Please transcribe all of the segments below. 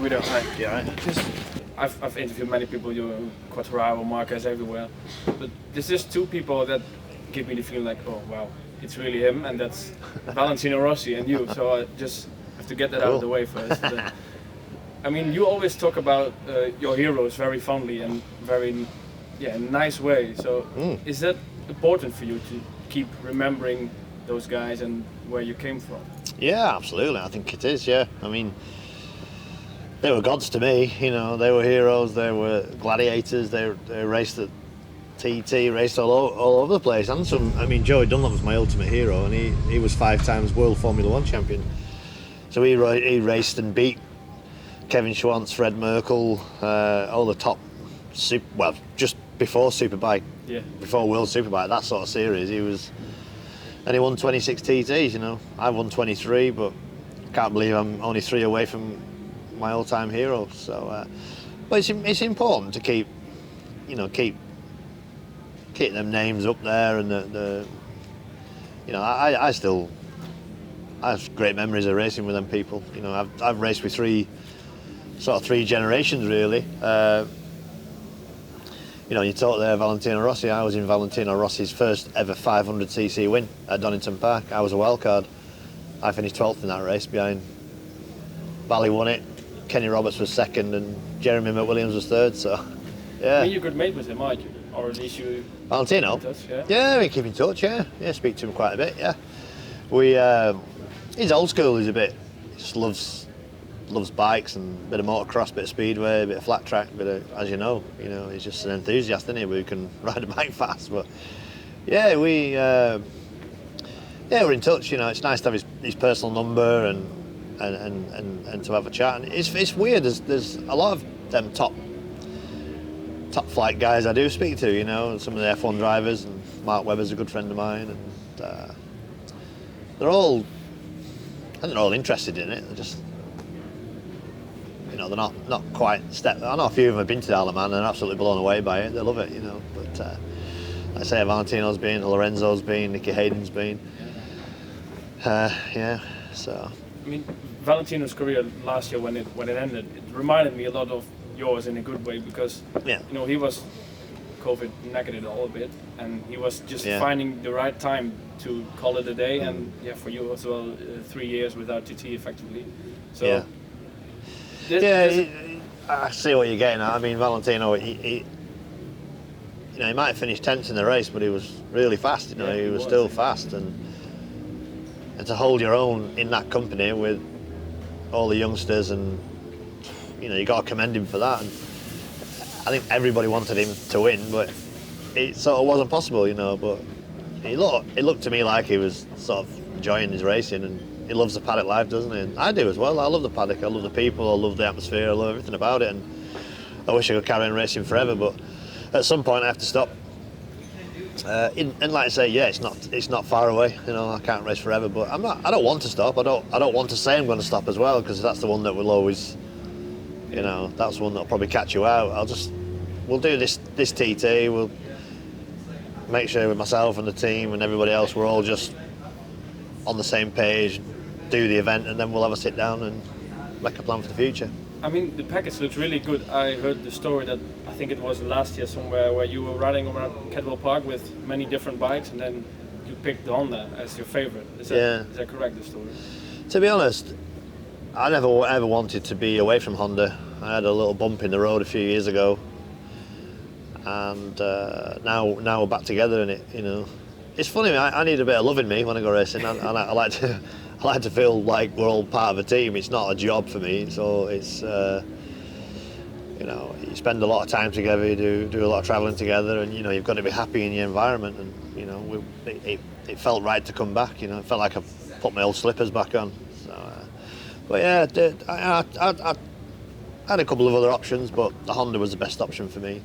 Guido, hi. Yeah, I've interviewed many people, Quartararo, Marquez, everywhere. But there's just two people that give me the feeling like, oh wow, it's really him, and that's Valentino Rossi and you. So I just have to get that out of the way first. I mean, you always talk about your heroes very fondly and very, in a nice way. So is that important for you to keep remembering those guys and where you came from? Yeah, absolutely. I think it is. Yeah, I mean, they were gods to me. You know, they were heroes. They were gladiators. They raced at TT, raced all over the place. And I mean, Joey Dunlop was my ultimate hero, and he was 5 times World Formula One champion. So he raced and beat Kevin Schwantz, Fred Merkel, all the top, just before Superbike, before World Superbike, that sort of series. And he won 26 TTs. You know, I won 23, but can't believe I'm only 3 away from my all-time hero. So, but it's important to keep them names up there, and I have great memories of racing with them people. You know, I've raced with three generations really. You know, you talk there Valentino Rossi. I was in Valentino Rossi's first ever 500cc win at Donington Park. I was a wild card. I finished 12th in that race behind Bally won it, Kenny Roberts was second, and Jeremy McWilliams was third. So, yeah. I mean, you're a good mate with him, aren't you? Or at least you... Valentino? Yeah, we keep in touch, yeah. Yeah, speak to him quite a bit, yeah. He's old school, he just loves bikes and a bit of motocross, a bit of speedway, a bit of flat track, as you know, he's just an enthusiast, isn't he, who can ride a bike fast. But yeah, we're in touch. You know, it's nice to have his personal number and to have a chat. And it's weird. There's a lot of them top flight guys I do speak to. You know, some of the F1 drivers, and Mark Webber's a good friend of mine, and they're all interested in it. They're just, you know, they're not quite I know a few of them have been to the Isle of Man and they're absolutely blown away by it. They love it, you know. But like I say, Valentino's been, Lorenzo's been, Nicky Hayden's been. Yeah, so. I mean, Valentino's career last year when it ended, it reminded me a lot of yours in a good way, because you know, he was COVID negative a bit, and he was just finding the right time to call it a day. And for you as well, 3 years without TT effectively. So I see what you're getting at. I mean, Valentino, he might have finished 10th in the race, but he was really fast. You know, he was still fast, and to hold your own in that company with all the youngsters, and you know, you got to commend him for that. And I think everybody wanted him to win, but it sort of wasn't possible, you know. But it looked to me like he was sort of enjoying his racing, and he loves the paddock life, doesn't he? And I do as well. I love the paddock. I love the people. I love the atmosphere. I love everything about it. And I wish I could carry on racing forever, but at some point I have to stop. And like I say, it's not far away. You know, I can't race forever, but I don't want to stop. I don't want to say I'm going to stop as well, because that's the one that will always, you know, that's the one that'll probably catch you out. We'll do this TT. We'll make sure with myself and the team and everybody else, we're all just on the same page, do the event, and then we'll have a sit down and make a plan for the future. I mean, the package looks really good. I heard the story that I think it was last year somewhere, where you were riding around Cadwell Park with many different bikes, and then you picked the Honda as your favorite. Is that correct, the story? To be honest, I never ever wanted to be away from Honda. I had a little bump in the road a few years ago, and now we're back together, and it, you know, it's funny. I need a bit of love in me when I go racing, and I like to feel like we're all part of a team. It's not a job for me, so it's you know, you spend a lot of time together, you do a lot of travelling together, and you know, you've got to be happy in your environment. And you know, it felt right to come back. You know, it felt like I put my old slippers back on. So, but yeah, I had a couple of other options, but the Honda was the best option for me,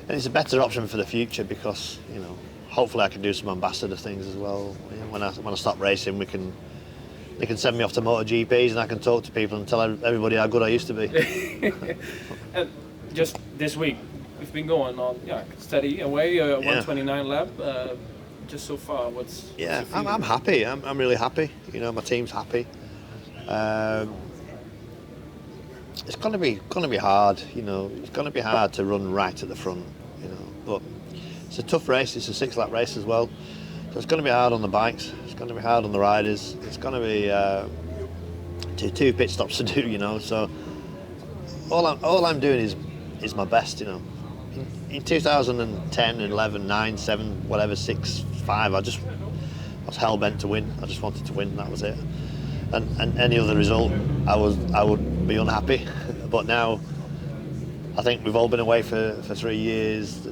and it's a better option for the future, because you know, hopefully I can do some ambassador things as well. You know, when I stop racing, they can send me off to MotoGPs, and I can talk to people and tell everybody how good I used to be. And just this week, we've been going on steady away, 129 lap. Just so far, what's I'm happy. I'm really happy. You know, my team's happy. it's gonna be hard. You know, it's gonna be hard to run right at the front. You know, but it's a tough race. It's a 6-lap race as well, so it's gonna be hard on the bikes. It's gonna be hard on the riders. It's gonna be two pit stops to do. You know, so all I'm doing is my best. You know, in 2010, 11, 9, 7, whatever, 6, 5, I was hell bent to win. I just wanted to win. That was it. And any other result, I would be unhappy. But now, I think we've all been away for 3 years.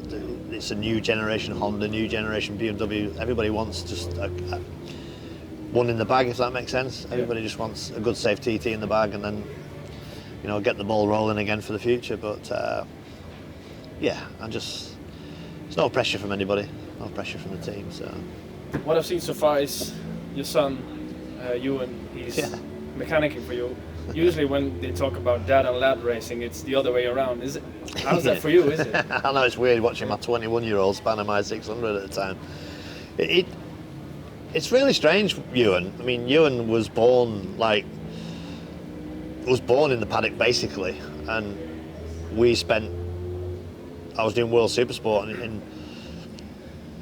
It's a new generation Honda, new generation BMW. Everybody wants just a one in the bag, if that makes sense. Everybody just wants a good, safe TT in the bag, and then, you know, get the ball rolling again for the future. But yeah, there's no pressure from anybody, no pressure from the team. So what I've seen so far is your son, Ewan, he's mechanicking for you. Usually when they talk about dad and lad racing, it's the other way around. Is it? How's that for you, is it? I know it's weird watching my 21-year-old spanning my 600 at the time. It's really strange, Ewan. I mean, Ewan was born in the paddock basically, and I was doing World Supersport, and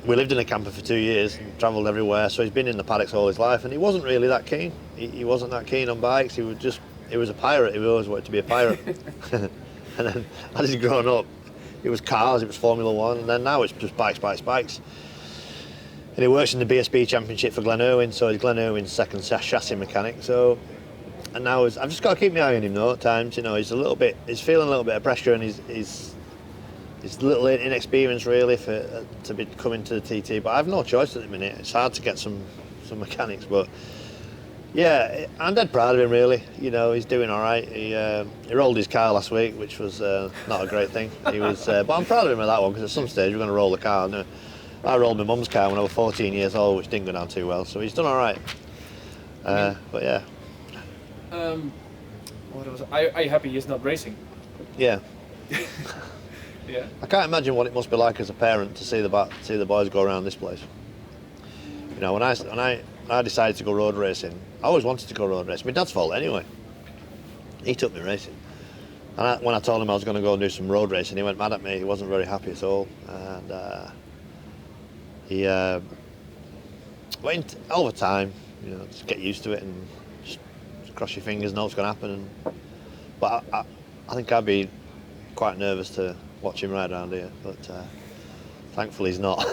we lived in a camper for 2 years and travelled everywhere, so he's been in the paddocks all his life, and he wasn't really that keen. He wasn't that keen on bikes. He was a pirate. He always wanted to be a pirate. And then as he's grown up, it was cars, it was Formula One, and then now it's just bikes. And he works in the BSB Championship for Glen Irwin, so he's Glen Irwin's second chassis mechanic. So, and now I've just got to keep my eye on him though at times. You know, he's feeling a little bit of pressure, and he's a little inexperienced really to be coming to the TT, but I have no choice at the minute. It's hard to get some mechanics, but yeah, I'm dead proud of him really. You know, he's doing all right. He rolled his car last week, which was not a great thing. He was, but I'm proud of him at that one, because at some stage we're going to roll the car. No, I rolled my mum's car when I was 14 years old, which didn't go down too well, so he's done all right. But yeah. Are you happy he's not racing? Yeah. Yeah. I can't imagine what it must be like as a parent to see the boys go around this place. You know, when I decided to go road racing, I always wanted to go road racing. My dad's fault anyway. He took me racing. And when I told him I was going to go and do some road racing, he went mad at me. He wasn't very happy at all. And he went over time, you know, just get used to it and just cross your fingers, know what's going to happen. But I think I'd be quite nervous to watch him ride around here, but thankfully he's not.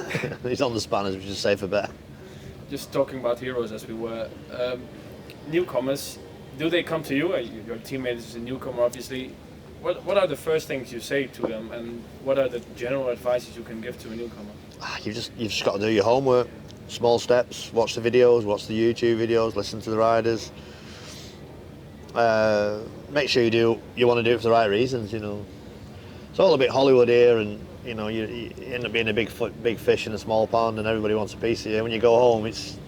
He's on the spanners, which is safer bet. Just talking about heroes as we were, newcomers, do they come to you? Your teammate is a newcomer, obviously. What are the first things you say to them, and what are the general advices you can give to a newcomer? You've just got to do your homework, small steps, watch the videos, watch the YouTube videos, listen to the riders. Make sure you want to do it for the right reasons, you know. It's all a bit Hollywood here, and you know, you end up being a big fish in a small pond, and everybody wants a piece of you. When you go home, it's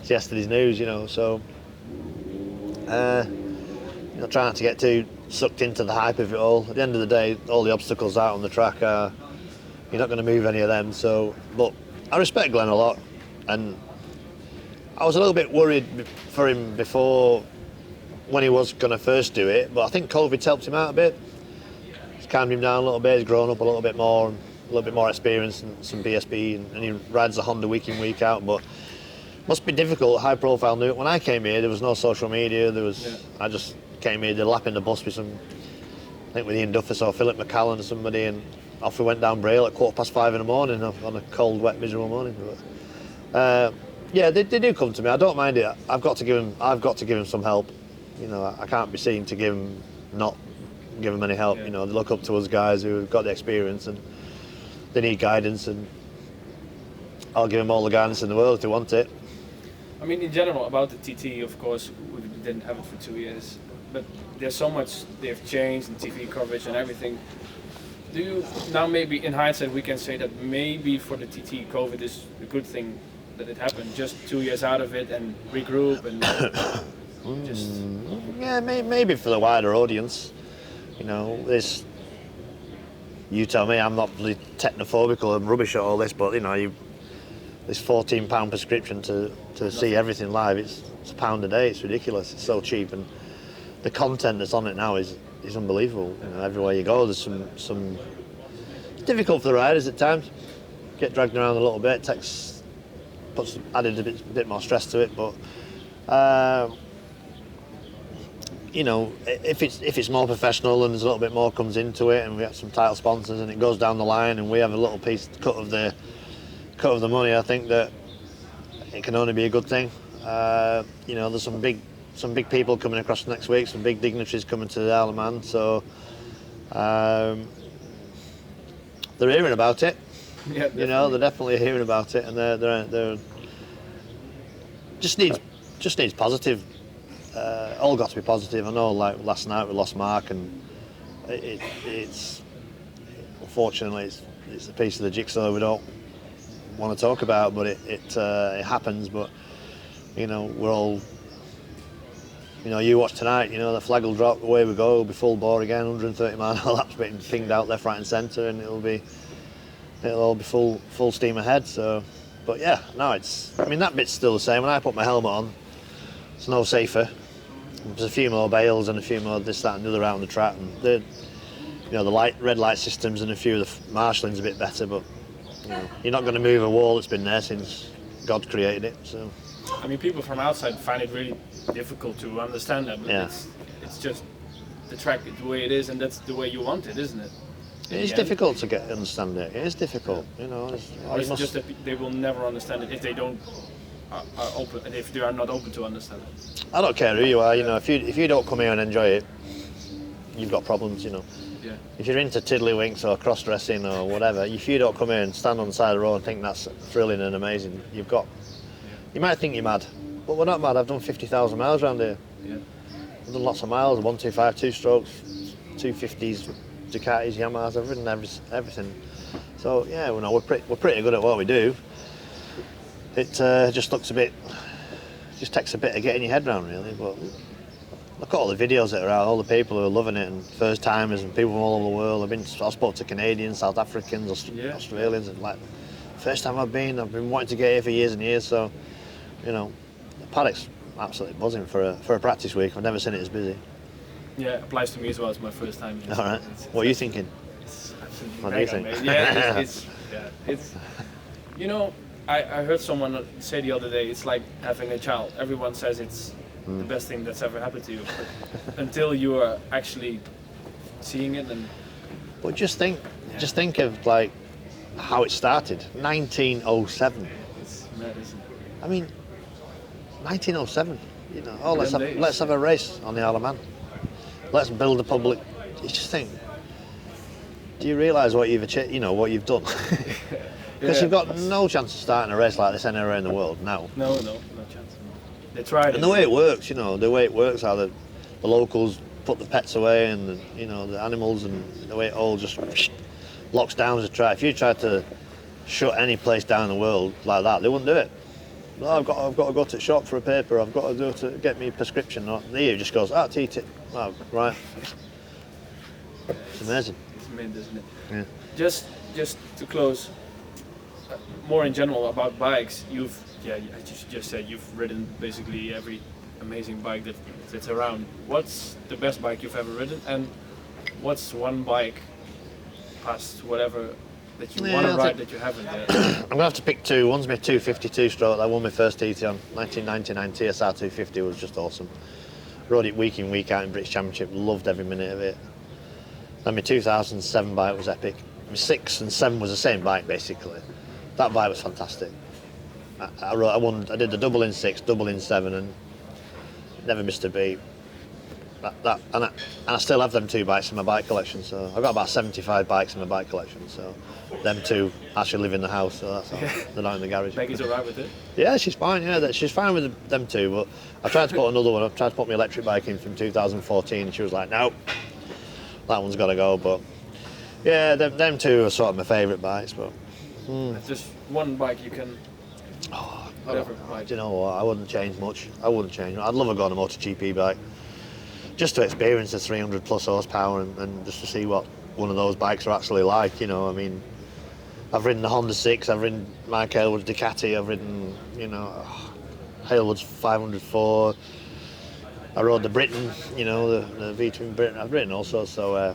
yesterday's news, you know. So, you know, try not to get too sucked into the hype of it all. At the end of the day, all the obstacles out on the track are, you're not going to move any of them. So, but I respect Glenn a lot, and I was a little bit worried for him before when he was going to first do it, but I think COVID's helped him out a bit. It's calmed him down a little bit. He's grown up a little bit more experience, and some BSB, and he rides the Honda week in, week out. But must be difficult, high profile. When I came here, there was no social media. I just came here, did a lap in the bus with I think with Ian Duffus or Philip McCallan or somebody, and off we went down Braille at 5:15 in the morning on a cold, wet, miserable morning. But, yeah, they do come to me. I don't mind it. I've got to give him some help. You know, I can't be seen to not give them any help. Yeah. You know, they look up to us guys who've got the experience, and they need guidance, and I'll give them all the guidance in the world if they want it. I mean, in general, about the TT, of course, we didn't have it for 2 years, but there's so much they've changed in TV coverage and everything. Do you, now maybe in hindsight, we can say that maybe for the TT, COVID is a good thing that it happened, just 2 years out of it and regroup and just... Yeah, maybe for the wider audience. You know, you tell me, I'm not really technophobic or rubbish at all this, but you know, this £14 prescription to see everything live, it's £1 a day. It's ridiculous. It's so cheap, and the content that's on it now is is unbelievable. You know, everywhere you go, there's some. It's difficult for the riders at times. Get dragged around a little bit. Added a bit more stress to it, but. You know, if it's more professional and there's a little bit more comes into it, and we get some title sponsors and it goes down the line, and we have a little cut of the money, I think that it can only be a good thing. You know, there's some big people coming across next week, some big dignitaries coming to the Isle of Man, so they're hearing about it. Yeah, you know, they're definitely hearing about it, and they're just needs positive. All got to be positive. I know, like last night we lost Mark, and it's unfortunately it's a piece of the jigsaw we don't want to talk about, but it happens. But you know, we're all, you know, you watch tonight. You know, the flag will drop, away we go, it'll be full bore again, 130 mile an hour laps being pinged out left, right, and centre, and it'll all be full steam ahead. So, but yeah, no, I mean that bit's still the same. When I put my helmet on, it's no safer. There's a few more bales and a few more this, that, and the other around the track, and the red light systems and a few of the marshalling's a bit better. But you know, you're not going to move a wall that's been there since God created it. So, I mean, people from outside find it really difficult to understand that, but yeah. it's just the track the way it is, and that's the way you want it, isn't it? It is difficult to understand it. It is difficult, you know. Or it's just that they will never understand it if they don't. Are open, and if they are not open to understand it. I don't care who you are, you know. If you don't come here and enjoy it, you've got problems, you know. Yeah. If you're into tiddlywinks or cross dressing or whatever, if you don't come here and stand on the side of the road and think that's thrilling and amazing, you might think you're mad, but we're not mad. I've done 50,000 miles around here. Yeah. I've done lots of miles, 125, 2 strokes, 250s, Ducatis, Yamahas. I've ridden everything. So yeah, we're pretty good at what we do. It just takes a bit of getting your head around, really. But look at all the videos that are out, all the people who are loving it, and first timers and people from all over the world. I spoke to Canadians, South Africans, Australians, and like first time I've been wanting to get here for years and years. So, you know, the paddock's absolutely buzzing for a practice week. I've never seen it as busy. Yeah, it applies to me as well. It's my first time. All right. What are you thinking? It's absolutely what do you think? Yeah, it's you know. I heard someone say the other day, it's like having a child. Everyone says it's the best thing that's ever happened to you, but until you are actually seeing it, and. But just think of like how it started. 1907. It's mad, isn't it? I mean, 1907. You know, let's have a race on the Isle of Man. Let's build a public. You just think. Do you realise what you've achieved? You know what you've done. Because you've got no chance of starting a race like this anywhere in the world now. No chance. They tried. And the way it works, how the locals put the pets away and the animals, and the way it all just locks down as a track. If you tried to shut any place down in the world like that, they wouldn't do it. No, I've got to go to the shop for a paper. I've got to go to get me a prescription. Here, just goes, eat it. Oh, right. It's amazing. It's mint, isn't it? Yeah. Just to close. More in general about bikes, I just said you've ridden basically every amazing bike that's around. What's the best bike you've ever ridden, and what's one bike past whatever that you want to ride that you haven't yet? I'm going to have to pick two. One's my 252 stroke. I won my first TT on 1999 TSR 250. Was just awesome. Rode it week in, week out in British Championship. Loved every minute of it. Then my 2007 bike was epic. My 6 and 7 was the same bike basically. That bike was fantastic. I did the double in 6, double in 7, and never missed a beat. And I still have them 2 bikes in my bike collection. So I've got about 75 bikes in my bike collection. So them 2 actually live in the house. So that's all. They're not in the garage. Peggy's alright with it? Yeah, she's fine. Yeah, she's fine with them 2. But I tried to put another one. I tried to put my electric bike in from 2014, and she was like, "No, that one's got to go." But yeah, them 2 are sort of my favourite bikes. But. It's just one bike you can. Whatever bike. Do you know what? I wouldn't change much. I'd love to go on a MotoGP bike, just to experience the 300 plus horsepower and just to see what one of those bikes are actually like. You know, I mean, I've ridden the Honda 6, I've ridden Mike Hailwood's Ducati, I've ridden, Hailwood's 504. I rode the Britain, you know, the V twin Britain. I've ridden all sorts, so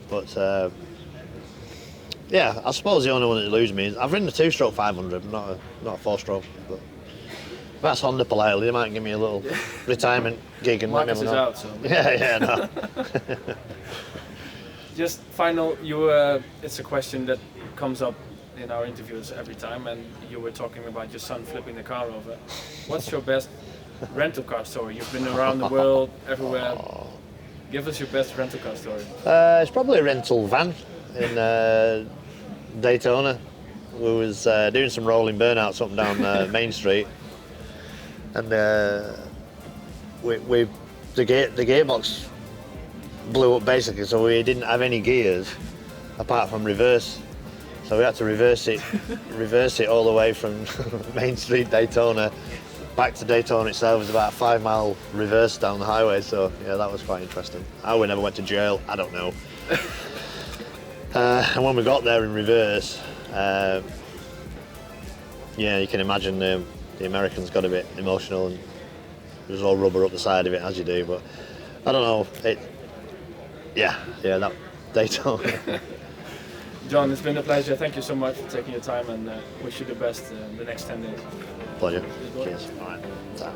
yeah, I suppose the only one that eludes me is I've ridden a 2-stroke 500, not a 4-stroke. But that's Honda politely. They might give me a little retirement gig and let me Marcus is know. out, so. Yeah, no. Just final, it's a question that comes up in our interviews every time, and you were talking about your son flipping the car over. What's your best rental car story? You've been around the world, everywhere. Give us your best rental car story. It's probably a rental van in Daytona. We was doing some rolling burnouts up and down Main Street, and the gearbox blew up basically, so we didn't have any gears apart from reverse. So we had to reverse it all the way from Main Street Daytona back to Daytona itself. It was about a 5-mile reverse down the highway, so yeah, that was quite interesting. How we never went to jail, I don't know. And when we got there in reverse, yeah, you can imagine the Americans got a bit emotional, and there was all rubber up the side of it, as you do, but I don't know. Yeah, that Daytona. John, it's been a pleasure. Thank you so much for taking your time, and wish you the best the next 10 days. Pleasure. Cheers. All right. Ta.